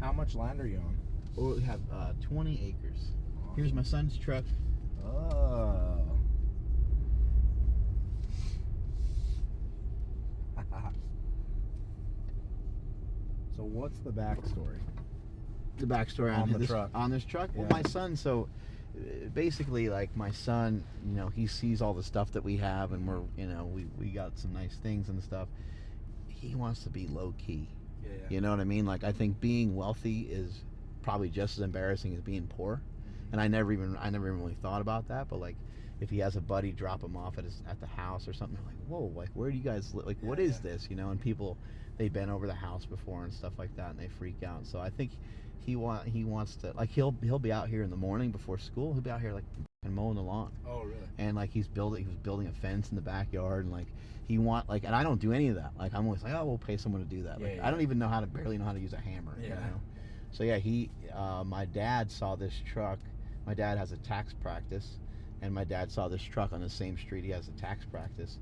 How much land are you on? Oh, we have 20 acres. Here's my son's truck. Oh. So what's the backstory? The backstory On the truck. On this truck? Yeah. Well, my son, so basically, like, my son, you know, he sees all the stuff that we have, and we're, you know, we got some nice things and stuff. He wants to be low key. Yeah. You know what I mean? Like, I think being wealthy is probably just as embarrassing as being poor. And I never even really thought about that. But like, if he has a buddy drop him off at the house or something, they're like, whoa, like, where do you guys live? Like, what is this? You know, and people, they've been over the house before and stuff like that, and they freak out. So I think he wants to, like, he'll be out here in the morning before school. He'll be out here like and mowing the lawn. Oh, really? And like he was building a fence in the backyard, and like and I don't do any of that. Like, I'm always like, oh, we'll pay someone to do that. Like, I don't even barely know how to use a hammer. Yeah. You know? So yeah, my dad saw this truck. My dad has a tax practice, and my dad saw this truck on the same street he has a tax practice,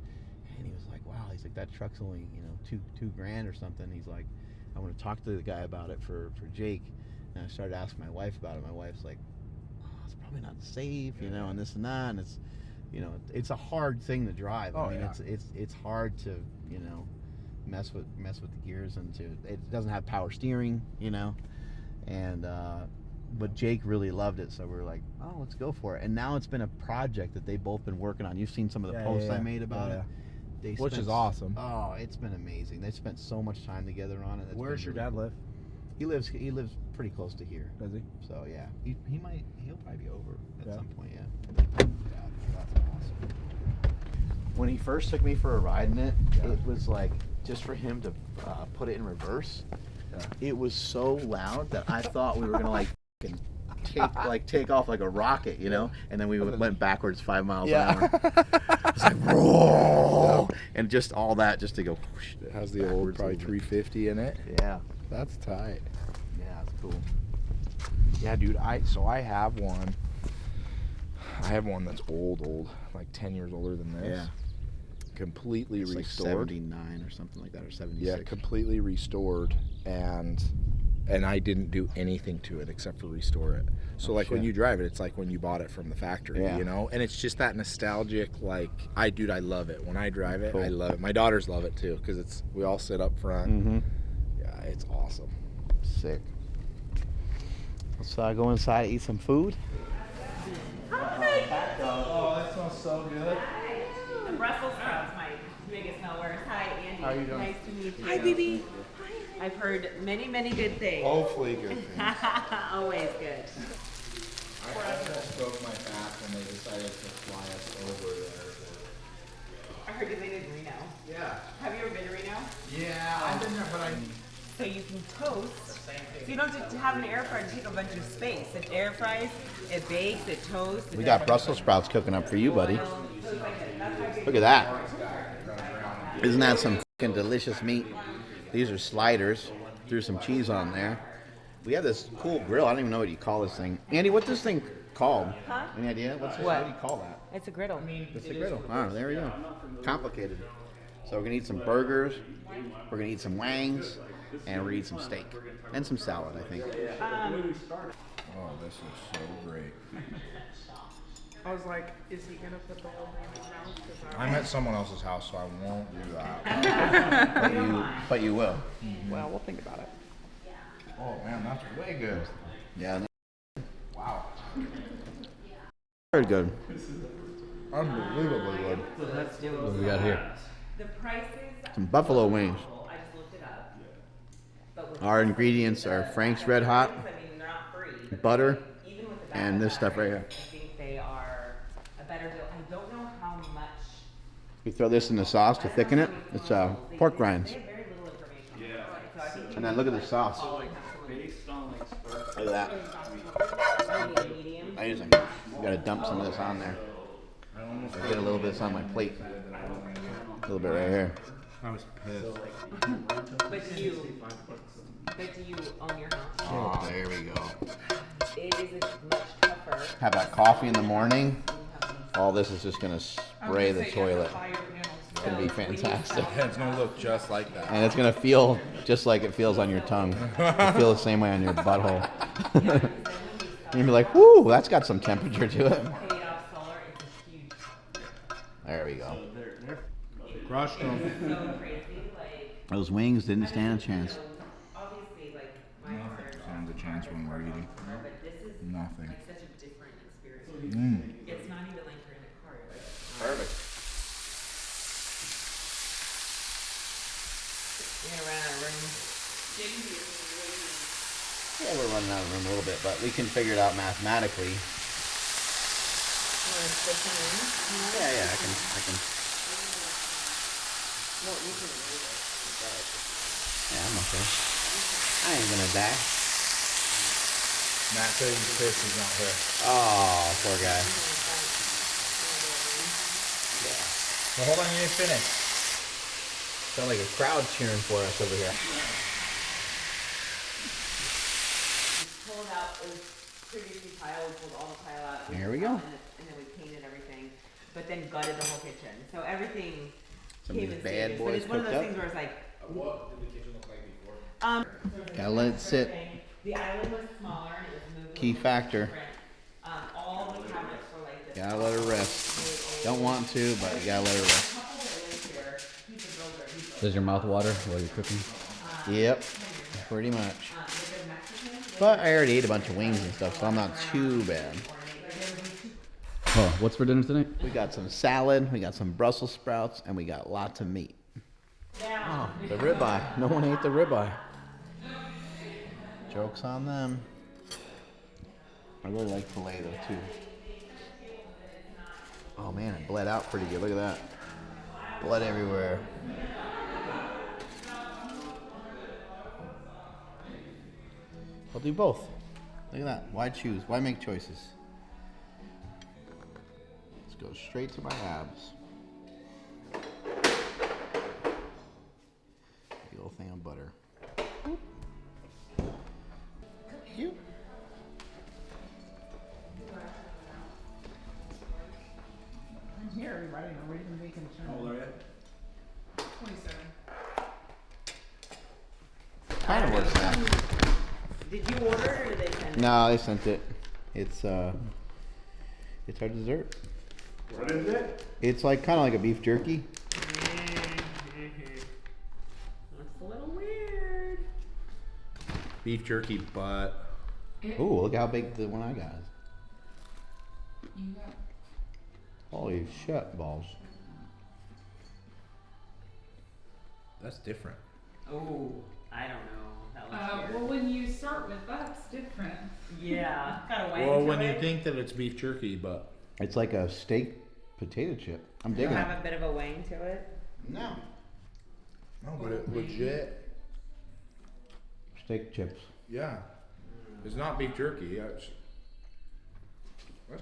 and he was like, wow, he's like, that truck's only, you know, two grand or something. He's like, I want to talk to the guy about it for Jake. And I started asking my wife about it. My wife's like, oh, it's probably not safe, you know, and this and that, and it's, you know, it's a hard thing to drive. I mean, it's hard to, you know, mess with the gears, and it doesn't have power steering, you know, and but Jake really loved it, so we were like, oh, let's go for it. And now it's been a project that they've both been working on. You've seen some of the posts I made about it. Which is awesome. Oh, it's been amazing. They spent so much time together on it. Where's your dad live? He lives pretty close to here. Does he? So yeah, he'll probably be over at some point. Yeah. Yeah, that's awesome. When he first took me for a ride in it, it was like, just for him to put it in reverse. Yeah. It was so loud that I thought we were gonna like take off like a rocket, you know, and then we went backwards 5 miles an hour. It's like, whoa, and just all that just to go. Whoosh, it has the old probably 350 in it. Yeah, that's tight. Yeah, that's cool. Yeah, dude. I have one. I have one that's old, like 10 years older than this. Yeah. Completely it's restored. Like 79 or something like that, or 76. Yeah, completely restored, and I didn't do anything to it except for restore it. So like when you drive it, it's like when you bought it from the factory, you know? And it's just that nostalgic, like, I love it. When I drive it, I love it. My daughters love it too, because we all sit up front. Mm-hmm. Yeah, it's awesome. Sick. Let's go inside and eat some food. Hi. Oh, that smells so good. Hi. The Brussels sprouts, my biggest smellers. Hi, Andy. How are you doing? Nice to meet you. Hi, baby. Hi. I've heard many, many good things. Hopefully good things. Always good. I almost broke my back when they decided to fly us over there. I heard you live in Reno. Yeah. Have you ever been to Reno? Yeah, I've been there, but So you can toast. So you don't have to have an air fryer to take a bunch of space. It air fries, it bakes, it toasts. We got Brussels sprouts cooking up for you, buddy. Look at that. Isn't that some fucking delicious meat? These are sliders. Threw some cheese on there. We have this cool grill. I don't even know what you call this thing. Andy, what's this thing called? Huh? Any idea? What do you call that? It's a griddle. It's a griddle. Oh, there we go. Complicated. So we're gonna eat some burgers. We're gonna eat some wangs. And we're gonna eat some steak. And some salad, I think. oh, this is so great. I was like, is he going to put the whole thing in his mouth? I'm at someone else's house, so I won't do that. but you will. Mm-hmm. Well, we'll think about it. Oh, man, that's way good. Yeah. Wow. Very good. Unbelievably good. Let's do it. What do we got here? The prices. Some buffalo wings. I just looked it up. But Our ingredients are Frank's Red Hot, I mean, they're not free. butter, Even with the and this stuff right here. I think they are a better deal. I don't know how much. We throw this in the sauce to thicken it. It's pork rinds. They have very little information. Yeah. So I think And then look at the sauce. Look at that. medium. I usually gotta dump some of this on there. I get a little bit of this on my plate. A little bit right here. I was pissed. But do you own your house? Oh, there we go. It is much tougher. Have that coffee in the morning. All this is just gonna spray the toilet. It's gonna be fantastic. It's gonna look just like that. And it's gonna feel just like it feels on your tongue. It'll feel the same way on your butthole. You're gonna be like, whoo, that's got some temperature to it. There we go. Crushed them. Those wings didn't stand a chance. Stand a chance when we're eating. Nothing. It's not even like you're in a car. Perfect. You're gonna run out of room. Yeah, we're running out of room a little bit, but we can figure it out mathematically. You wanna stick them in? Yeah, I can. Well, you can move it. Yeah, I'm okay. I ain't gonna die. Matt says he's pissed he's not here. Oh, poor guy. Yeah. Well, hold on, you didn't finish. Sound like a crowd cheering for us over here. Pulled out, it was previously tile, we pulled all the tile out. There we go. And then we painted everything, but then gutted the whole kitchen. So everything Some of came these in bad stages. But boys it's one of cooked those up. things where it's like, What did the kitchen look like before? Gotta let it sit. the island was smaller and it was moved. Key factor. All the cabinets were like this. Gotta let her rest. Don't want to, but you gotta let her rest. Does your mouth water while you're cooking? Yep, pretty much. But I already ate a bunch of wings and stuff, so I'm not too bad. Oh, what's for dinner tonight? We got some salad, we got some Brussels sprouts, and we got lots of meat. Oh, the ribeye. No one ate the ribeye. Joke's on them. I really like filet though, too. Oh man, it bled out pretty good. Look at that. Blood everywhere. I'll do both. Look at that. Why choose? Why make choices? Let's go straight to my abs. Big old thing of butter. Thank you. I'm here, everybody. I'm ready to make a turn. How old are you? 27. Kind of works now. Did you order it or did they send it? No, they sent it. It's our dessert. What is it? It's like kind of like a beef jerky. Looks a little weird. Beef jerky, but Ooh, look how big the one I got is. You got Holy shit balls. that's different. Oh, I don't know. That looks well, weird. when you start with that's different. Yeah, got a wang Well, to when you it. think that it's beef jerky, but It's like a steak potato chip. I'm Does it digging it. have a bit of a wang to it? No. no, but it legit. Steak chips. Yeah, it's not beef jerky. That's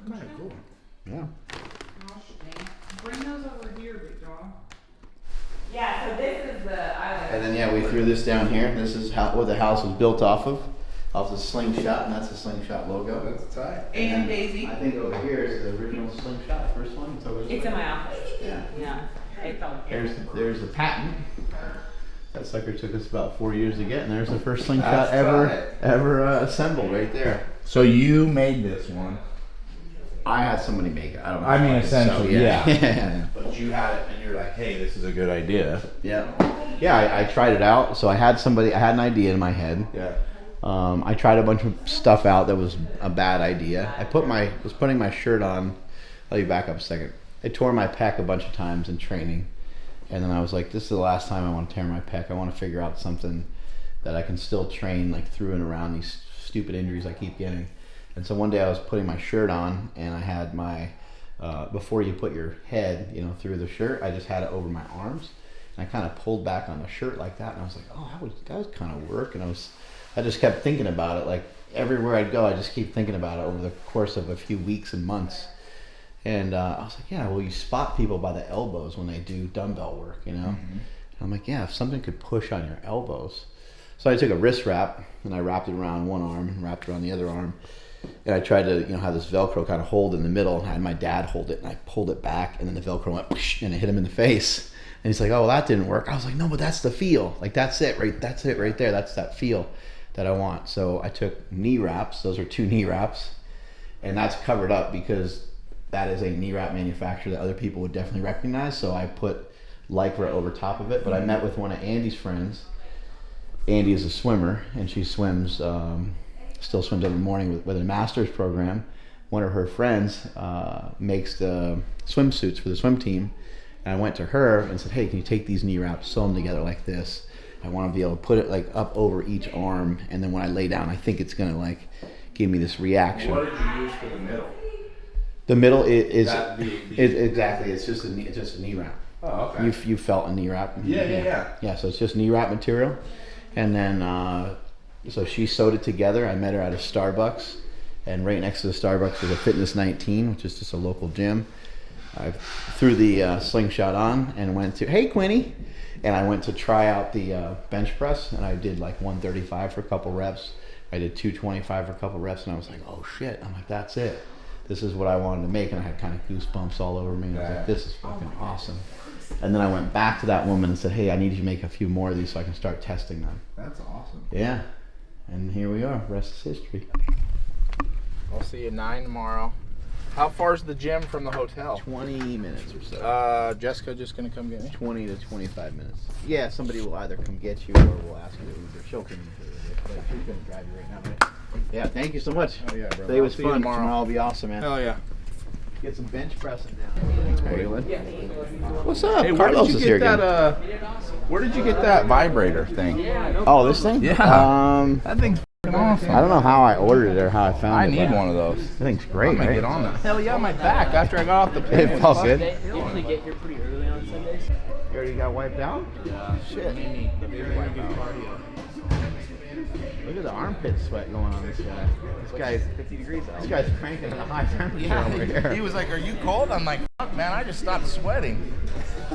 kind of cool. Yeah. Gosh dang. Bring those over here, big dog. Yeah, so this is the island. And then yeah, we threw this down here. This is how what the house was built off the Sling Shot, and that's the Sling Shot logo. That's tight. And then Daisy. I think over here is the original Sling Shot, first one. It's over this It's way. in my office. Yeah. Yeah, it felt good. There's the patent. That sucker took us about 4 years to get, and there's the first Sling That's Shot ever right. assembled right there. So you made this one. I had somebody make it. I don't know. I mean, if did, essentially, so, yeah. But you had it, and you're like, "Hey, this is a good idea." Yeah. Yeah, I tried it out. So I had an idea in my head. Yeah. I tried a bunch of stuff out that was a bad idea. Was putting my shirt on. Let me back up a second. I tore my pec a bunch of times in training. And then I was like, this is the last time I want to tear my pec. I want to figure out something that I can still train like through and around these stupid injuries I keep getting. And so one day I was putting my shirt on, and I had my, before you put your head, through the shirt, I just had it over my arms. And I kind of pulled back on the shirt like that. And I was like, oh, that would kind of work. And I just kept thinking about it. Like everywhere I'd go, I just keep thinking about it over the course of a few weeks and months. And I was like, yeah, well, you spot people by the elbows when they do dumbbell work, Mm-hmm. And I'm like, yeah, if something could push on your elbows. So I took a wrist wrap, and I wrapped it around one arm and wrapped it around the other arm. And I tried to, have this Velcro kind of hold in the middle, and I had my dad hold it, and I pulled it back, and then the Velcro went, whoosh, and it hit him in the face. And he's like, oh, well, that didn't work. I was like, no, but that's the feel. Like, that's it right there. That's that feel that I want. So I took knee wraps. Those are 2 knee wraps. And that's covered up because that is a knee wrap manufacturer that other people would definitely recognize. So I put Lycra over top of it. But I met with one of Andy's friends. Andy is a swimmer, and she swims, still swims every morning with a master's program. One of her friends makes the swimsuits for the swim team. And I went to her and said, hey, can you take these knee wraps, sew them together like this? I want to be able to put it like up over each arm, and then when I lay down, I think it's going to like give me this reaction. What did you use for the middle? The middle is exactly, it's just a knee wrap. Oh, okay. You felt a knee wrap. Yeah. Yeah, so it's just knee wrap material. And then, so she sewed it together. I met her at a Starbucks, and right next to the Starbucks was a Fitness 19, which is just a local gym. I threw the Sling Shot on and went to, hey, Quinny. And I went to try out the bench press, and I did like 135 for a couple reps. I did 225 for a couple reps, and I was like, oh shit. I'm like, that's it. This is what I wanted to make. And I had kind of goosebumps all over me. And I was like, this is fucking awesome. And then I went back to that woman and said, hey, I need you to make a few more of these so I can start testing them. That's awesome. Yeah. And here we are. Rest is history. I'll see you at 9 tomorrow. How far is the gym from the hotel? 20 minutes or so. Jessica just gonna come get me? 20 to 25 minutes. Yeah, somebody will either come get you or we'll ask you to Uber. She'll come in for you. But she's gonna drive you right now, right? Yeah, thank you so much. Oh yeah, bro. Today was fun. Tomorrow will be awesome, man. Hell yeah. Get some bench pressing down. Hey, What's up? where Carlos did is you here get again. that? Where did you get that vibrator thing? Oh, this thing? Yeah. That thing's awesome. I don't know how I ordered it or how I found I it. need one of those. That thing's great, I'm gonna right? get on that. Hell yeah, my back after I got off the plane. It felt good. They usually get here pretty early on Sundays. You already got wiped out? Yeah. Shit. Look at the armpit sweat going on this guy. This guy's 50 degrees out. This guy's cranking at a high temperature over here. He was like, "Are you cold?" I'm like, "Fuck, man, I just stopped sweating."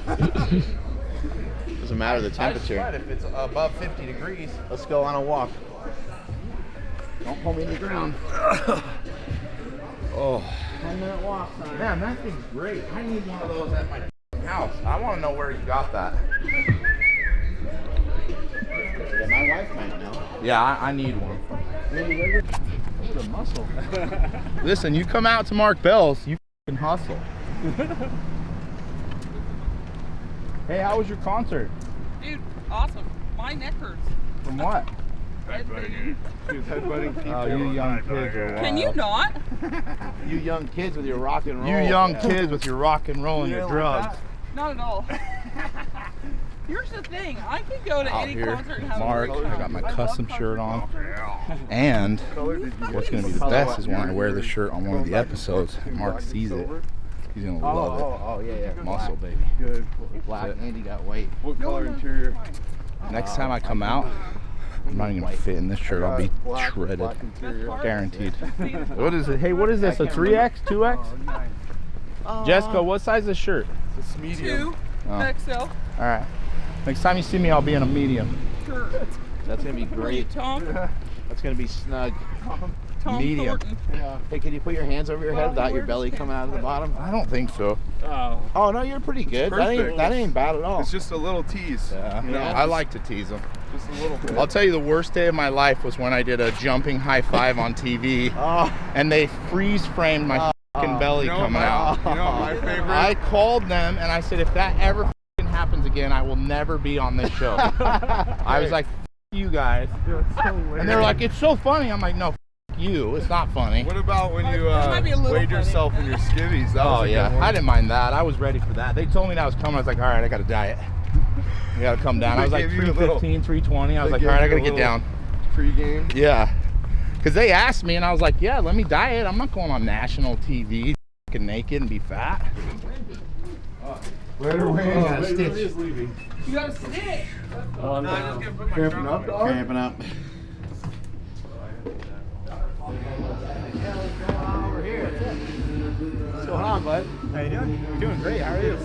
Doesn't matter the I temperature. sweat if it's above 50 degrees. Let's go on a walk. Don't pull me in the ground. Oh. 10-minute walk time. Man, that thing's great. I need one of those at my house. I want to know where you got that. Yeah, my wife might know. Yeah, I need one. Look at the muscle. Listen, you come out to Mark Bell's, you can hustle. Hey, how was your concert? Dude, awesome. My neck hurts. From what? Headbanging. Oh, you young kids are wild. Can you not? You young kids with your rock and roll. You young kids with your rock and roll and your drugs. Not at all. Here's the thing. I can go to Out any here, concert and have Mark, a great I time. got my I love custom concert shirt on. concerts. And what's going to be the best is when I wear this shirt on one of the episodes. Mark sees it. He's going to love it. Oh, yeah. Muscle, baby. Good. Black. Andy got white. What color interior? Next time I come out, I'm not even going to fit in this shirt. I'll be shredded. Guaranteed. What is it? Hey, what is this? A 3X? 2X? Jessica, what size is this shirt? It's medium. 2 Oh. XL. All right. Next time you see me, I'll be in a medium. Sure. That's going to be Who are you, great. Tom? That's going to be snug. Tom Medium. Thornton. Hey, can you put your hands over your head without your belly coming out of the bottom? I don't think so. Oh. Oh, no, you're pretty good. Perfect. That ain't bad at all. It's just a little tease. Yeah. You know, I like to tease them. just a little bit. I'll tell you, the worst day of my life was when I did a jumping high five on TV, Oh, and they freeze framed my fucking belly coming out. You know my favorite? I called them and I said, if that ever fucking happens again, I will never be on this show. I was like, F you guys. And they were like, it's so funny. I'm like, no, F you. It's not funny. What about when you Might be a little weighed funny. yourself in your skivvies? That was Oh, a good yeah. one. I didn't mind that. I was ready for that. They told me that was coming. I was like, all right, I got to diet. I got to come down. I was like They gave you a little- 315, 320. I was they like, all gave right, I you got a to get little- down. Pre-game. Yeah. Because they asked me, and I was like, yeah, let me diet. I'm not going on national TV fucking naked and be fat. where are we? Stitch. You got a stick. Cramping up, dog? Cramping up. Over here. What's going on, bud? How you doing? Doing great. How are you?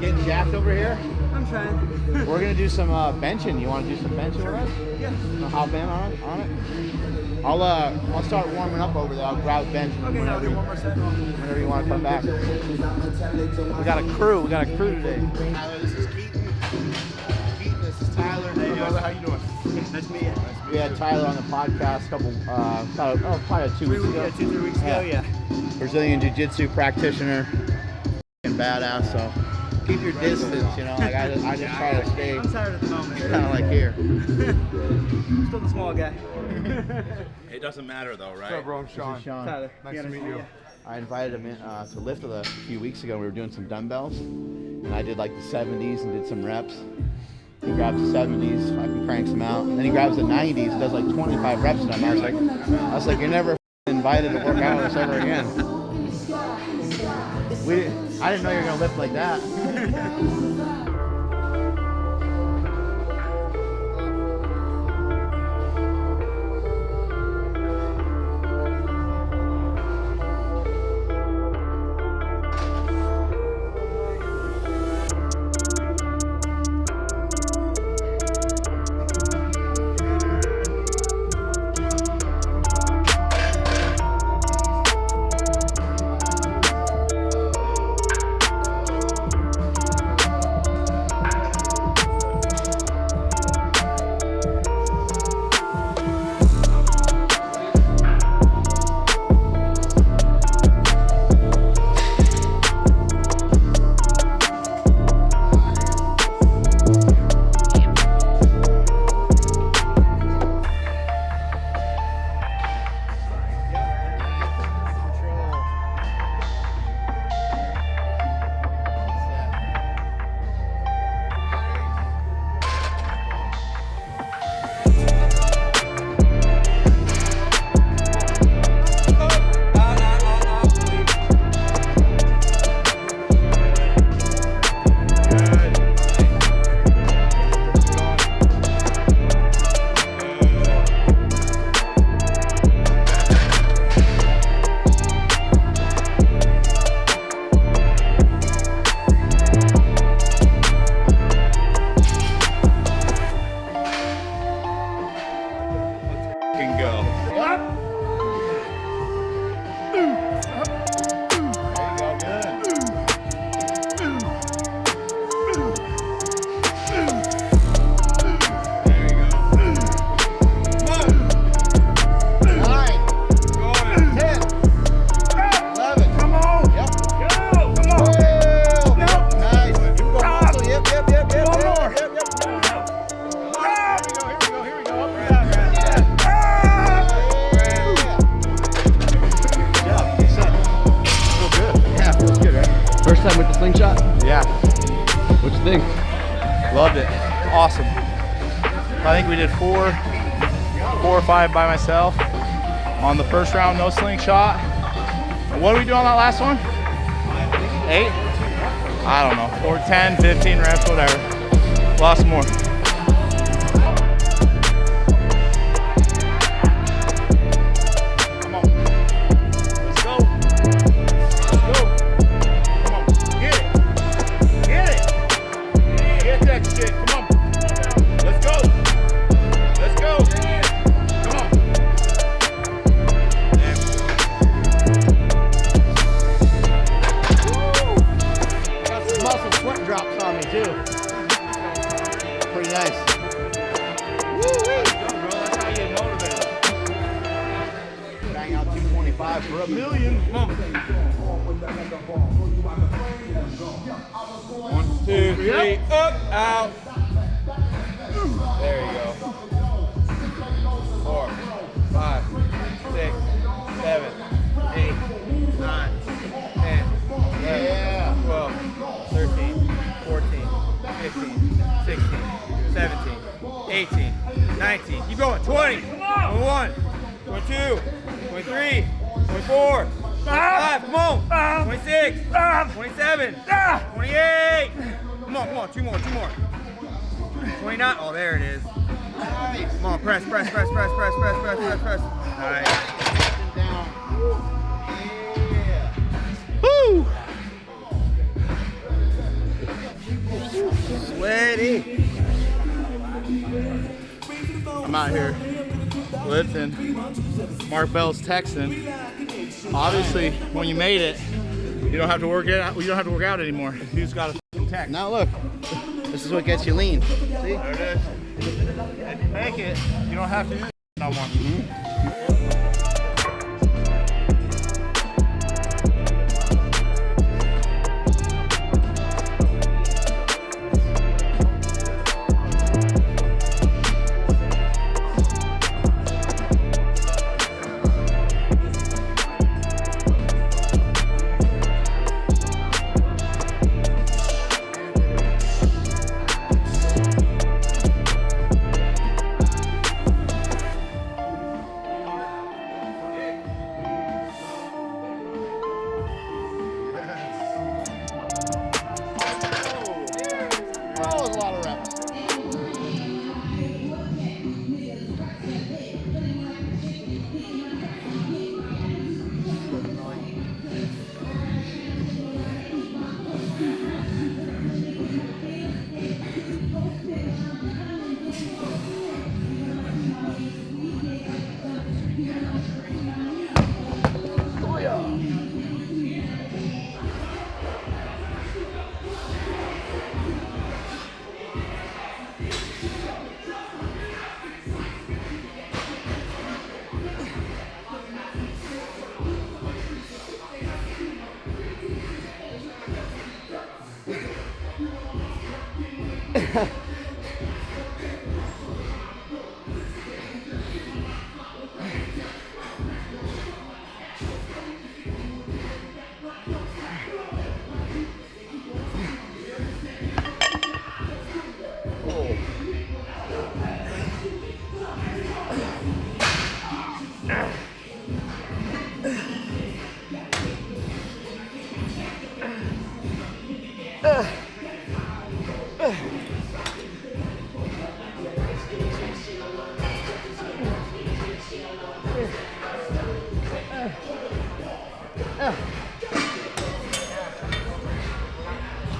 Getting jacked over here? I'm trying. We're gonna do some benching. You want to do some benching with us? Yeah. Wanna hop in on it? I'll start warming up over there. I'll grab bench. Okay, I'll do one more set. Whenever you want to come back. We got a crew. We got a crew today. Tyler, this is Keaton. Keaton, this is Tyler. Hey, brother, how you doing? Nice to meet you. We had Tyler on the podcast probably 2 weeks ago. 2-3 weeks ago, yeah. Brazilian Jiu-Jitsu practitioner. Badass, so keep your distance, you know. Like I just try to stay. I'm tired at the moment. Kind of like here. Still the small guy. It doesn't matter though, right? What's up, bro? I'm Sean. Sean. Tyler. Nice to meet you. I invited him in, to lift a few weeks ago. We were doing some dumbbells, and I did like the 70s and did some reps. He grabs the 70s, fucking cranks them out. And then he grabs the 90s and does like 25 reps of them. I was like, you're never invited to work out with us ever again. I didn't know you were gonna lift like that. First time with the Sling Shot? Yeah. What'd you think? Loved it. Awesome. I think we did four or five by myself. On the first round, no Sling Shot. And what did we do on that last one? 8? I don't know. 4, 10, 15 reps, whatever. Lots more. Come on. Let's go. Let's go. Come on. Get it. Get it. Get that shit. Come on. Let's go. Let's go. Come on. Got some muscle sweat drops on me too. Pretty nice. Woo-wee. Bro, that's how you get motivated. Bang out 225 for $1 million. Come on. 1, 2, 3, up, out. There you go. 4, 5, 6, 7, 8, 9, 10, 11, 12, 13, 14, 15, 16, 17, 18, 19. Keep going. 20. 21, 22, 23, 24, 25. Come on. 26, 27, 28. Come on, come on. Two more. 29. Oh, there it is. Nice. Come on, press. Nice. Down. Yeah. Woo! Sweat. out here lifting. Mark Bell's texting. Obviously, when you made it, you don't have to work it out. You don't have to work out anymore. You just got to text. Now look, this is what gets you lean. See? There it is. If you make it, you don't have to do it no more.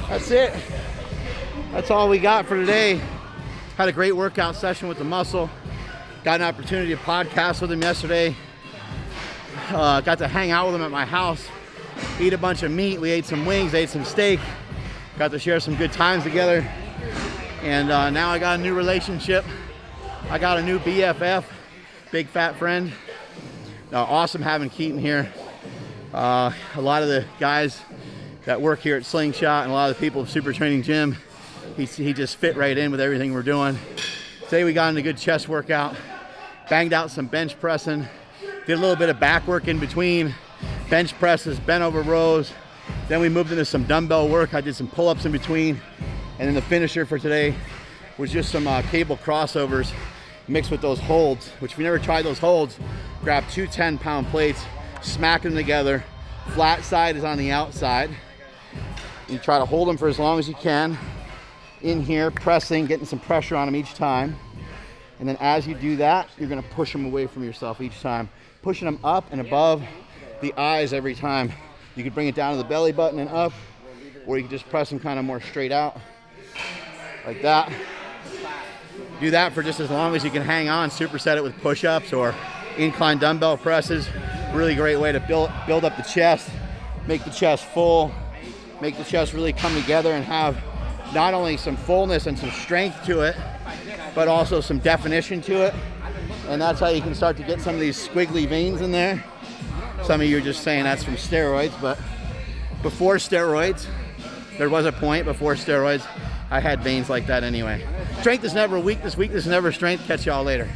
That's it. That's all we got for today. Had a great workout session with the Muscle. Got an opportunity to podcast with him yesterday. Got to hang out with him at my house. Eat a bunch of meat. We ate some wings, ate some steak. Got to share some good times together. And now I got a new relationship. I got a new BFF, big fat friend. Awesome having Keaton here. A lot of the guys that work here at Sling Shot and a lot of the people of SuperTraining Gym, he just fit right in with everything we're doing. Today we got in a good chest workout, banged out some bench pressing, did a little bit of back work in between, bench presses, bent over rows. Then we moved into some dumbbell work. I did some pull-ups in between. And then the finisher for today was just some cable crossovers mixed with those holds, which if you never tried those holds, grab two 10-pound plates, smack them together. Flat side is on the outside. You try to hold them for as long as you can. In here, pressing, getting some pressure on them each time. And then as you do that, you're gonna push them away from yourself each time. Pushing them up and above the eyes every time. You can bring it down to the belly button and up, or you can just press them kind of more straight out, like that. Do that for just as long as you can hang on. Superset it with push-ups or incline dumbbell presses. Really great way to build up the chest, make the chest full, make the chest really come together and have not only some fullness and some strength to it, but also some definition to it. And that's how you can start to get some of these squiggly veins in there. Some of you are just saying that's from steroids, but before steroids, there was a point before steroids, I had veins like that anyway. Strength is never weakness, weakness is never strength. Catch y'all later.